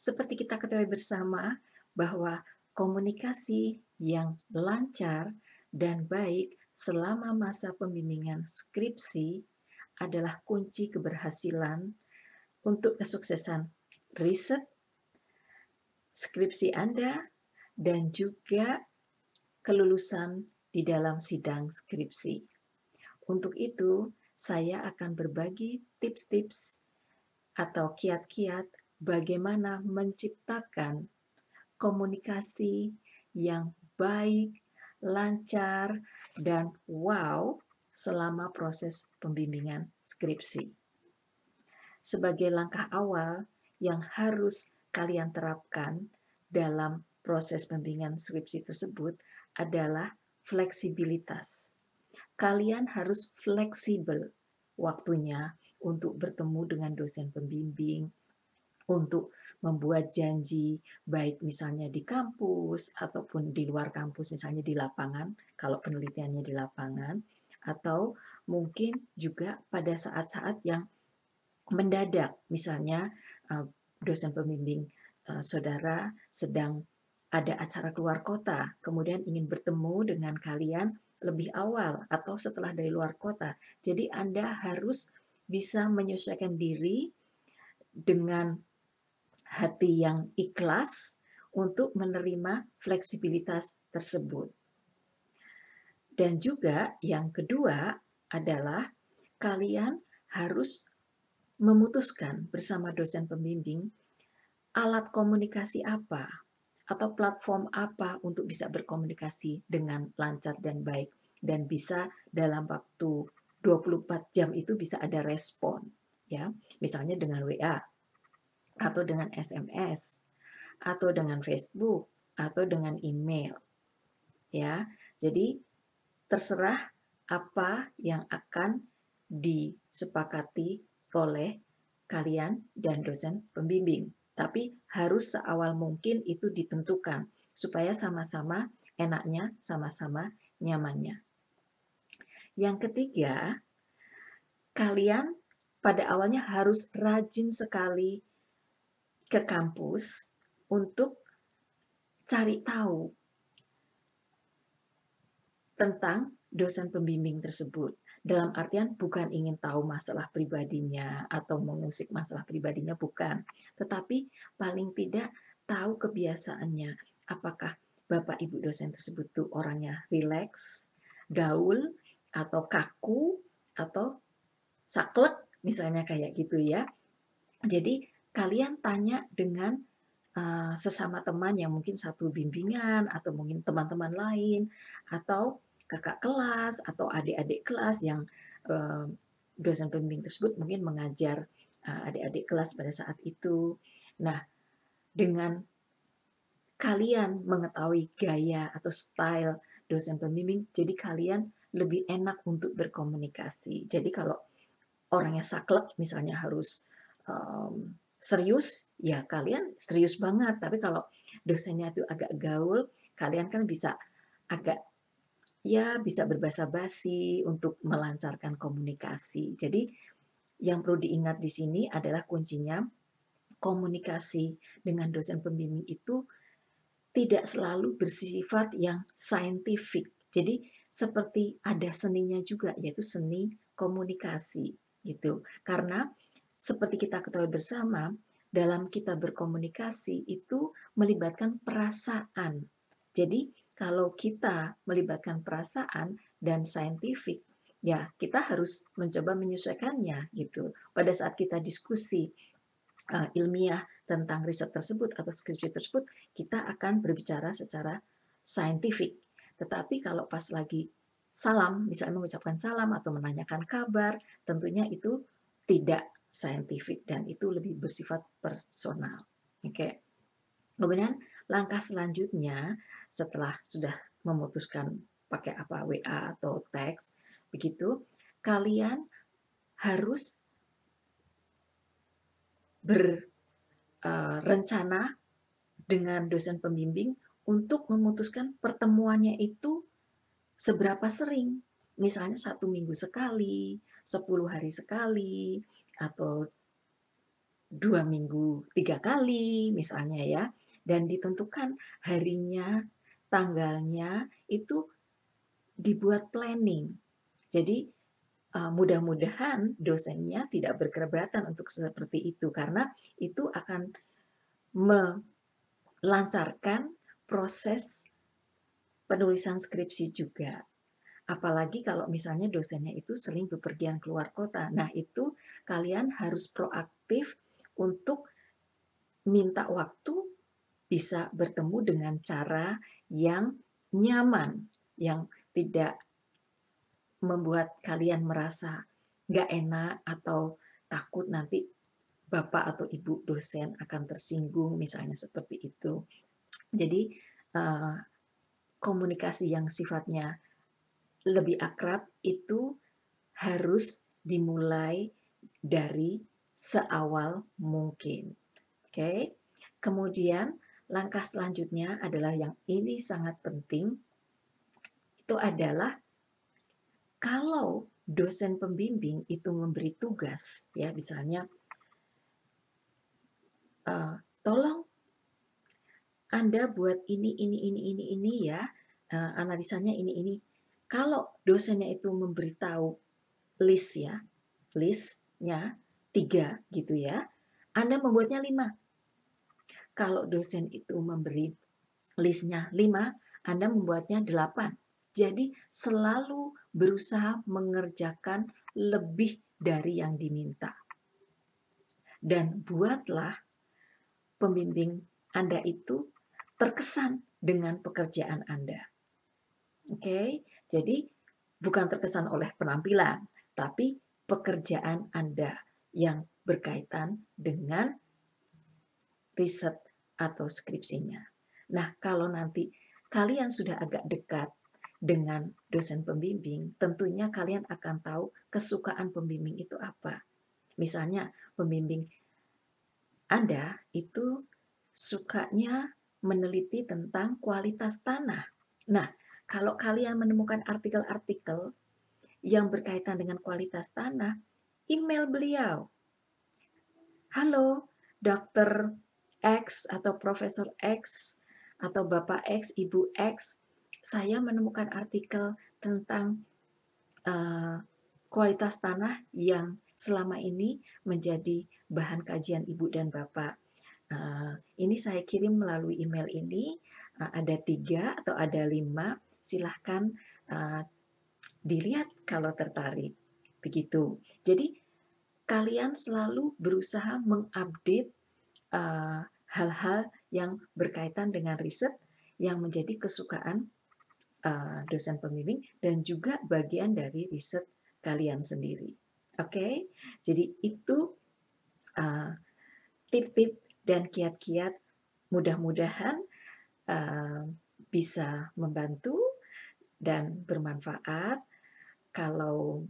Seperti kita ketahui bersama bahwa komunikasi yang lancar dan baik selama masa pembimbingan skripsi adalah kunci keberhasilan untuk kesuksesan riset skripsi Anda dan juga kelulusan di dalam sidang skripsi. Untuk itu, saya akan berbagi tips-tips atau kiat-kiat bagaimana menciptakan komunikasi yang baik, lancar, dan wow selama proses pembimbingan skripsi. Sebagai langkah awal yang harus kalian terapkan dalam proses pembimbingan skripsi tersebut adalah fleksibilitas. Kalian harus fleksibel waktunya untuk bertemu dengan dosen pembimbing, untuk membuat janji, baik misalnya di kampus ataupun di luar kampus, misalnya di lapangan, kalau penelitiannya di lapangan, atau mungkin juga pada saat-saat yang mendadak, misalnya dosen pembimbing saudara sedang ada acara keluar kota, kemudian ingin bertemu dengan kalian lebih awal atau setelah dari luar kota. Jadi Anda harus bisa menyesuaikan diri dengan hati yang ikhlas untuk menerima fleksibilitas tersebut. Dan juga yang kedua adalah kalian harus memutuskan bersama dosen pembimbing alat komunikasi apa atau platform apa untuk bisa berkomunikasi dengan lancar dan baik dan bisa dalam waktu 24 jam itu bisa ada respon, ya. Misalnya dengan WA atau dengan SMS atau dengan Facebook atau dengan email, ya. Jadi terserah apa yang akan disepakati oleh kalian dan dosen pembimbing. Tapi harus seawal mungkin itu ditentukan supaya sama-sama enaknya, sama-sama nyamannya. Yang ketiga, kalian pada awalnya harus rajin sekali ke kampus untuk cari tahu tentang dosen pembimbing tersebut. Dalam artian bukan ingin tahu masalah pribadinya atau mengusik masalah pribadinya, bukan. Tetapi paling tidak tahu kebiasaannya. Apakah Bapak Ibu dosen tersebut tuh orangnya rileks, gaul, atau kaku, atau saklek, misalnya kayak gitu ya. Jadi kalian tanya dengan sesama teman yang mungkin satu bimbingan atau mungkin teman-teman lain atau kakak kelas atau adik-adik kelas yang dosen pembimbing tersebut mungkin mengajar adik-adik kelas pada saat itu. Nah, dengan kalian mengetahui gaya atau style dosen pembimbing, jadi kalian lebih enak untuk berkomunikasi. Jadi kalau orangnya saklek, misalnya harus serius, ya kalian serius banget. Tapi kalau dosennya itu agak gaul, kalian kan bisa agak ya bisa berbahasa basi untuk melancarkan komunikasi. Jadi yang perlu diingat di sini adalah kuncinya komunikasi dengan dosen pembimbing itu tidak selalu bersifat yang saintifik. Jadi seperti ada seninya juga, yaitu seni komunikasi gitu. Karena seperti kita ketahui bersama, dalam kita berkomunikasi itu melibatkan perasaan. Jadi kalau kita melibatkan perasaan dan saintifik, ya kita harus mencoba menyesuaikannya gitu. Pada saat kita diskusi ilmiah tentang riset tersebut atau skripsi tersebut, kita akan berbicara secara saintifik. Tetapi kalau pas lagi salam, misalnya mengucapkan salam atau menanyakan kabar, tentunya itu tidak saintifik dan itu lebih bersifat personal. Oke. Kemudian langkah selanjutnya setelah sudah memutuskan pakai apa WA atau teks, begitu kalian harus berencana dengan dosen pembimbing untuk memutuskan pertemuannya itu seberapa sering. Misalnya 1 minggu sekali, 10 hari sekali, atau 2 minggu 3 kali misalnya ya, dan ditentukan harinya, tanggalnya, itu dibuat planning. Jadi, mudah-mudahan dosennya tidak berkeberatan untuk seperti itu, karena itu akan melancarkan proses penulisan skripsi juga. Apalagi kalau misalnya dosennya itu sering bepergian keluar kota. Nah, itu kalian harus proaktif untuk minta waktu bisa bertemu dengan cara yang nyaman, yang tidak membuat kalian merasa nggak enak atau takut nanti bapak atau ibu dosen akan tersinggung, misalnya seperti itu. Jadi eh, komunikasi yang sifatnya lebih akrab itu harus dimulai dari seawal mungkin. Oke. Kemudian langkah selanjutnya adalah yang ini sangat penting, itu adalah kalau dosen pembimbing itu memberi tugas, ya misalnya, tolong Anda buat ini ya, analisanya ini. Kalau dosennya itu memberitahu list ya, listnya 3 gitu ya, Anda membuatnya 5. Kalau dosen itu memberi listnya 5, Anda membuatnya 8. Jadi selalu berusaha mengerjakan lebih dari yang diminta. Dan buatlah pembimbing Anda itu terkesan dengan pekerjaan Anda. Oke, jadi bukan terkesan oleh penampilan, tapi pekerjaan Anda yang berkaitan dengan riset atau skripsinya. Nah, kalau nanti kalian sudah agak dekat dengan dosen pembimbing, tentunya kalian akan tahu kesukaan pembimbing itu apa. Misalnya, pembimbing Anda itu sukanya meneliti tentang kualitas tanah. Nah, kalau kalian menemukan artikel-artikel yang berkaitan dengan kualitas tanah, email beliau. Halo, Dokter X atau Profesor X atau Bapak X, Ibu X, saya menemukan artikel tentang kualitas tanah yang selama ini menjadi bahan kajian Ibu dan Bapak. Ini saya kirim melalui email ini, ada 3 atau ada 5, silahkan dilihat kalau tertarik. Begitu. Jadi kalian selalu berusaha mengupdate hal-hal yang berkaitan dengan riset yang menjadi kesukaan dosen pembimbing dan juga bagian dari riset kalian sendiri. Oke, jadi itu tip-tip dan kiat-kiat, mudah-mudahan bisa membantu dan bermanfaat. Kalau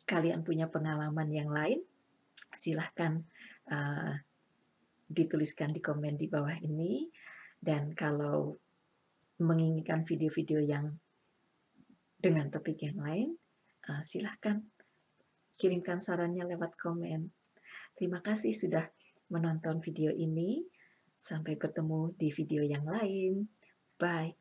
kalian punya pengalaman yang lain, silahkan dituliskan di komen di bawah ini. Dan kalau menginginkan video-video yang dengan topik yang lain, silahkan kirimkan sarannya lewat komen. Terima kasih sudah menonton video ini. Sampai bertemu di video yang lain. Bye.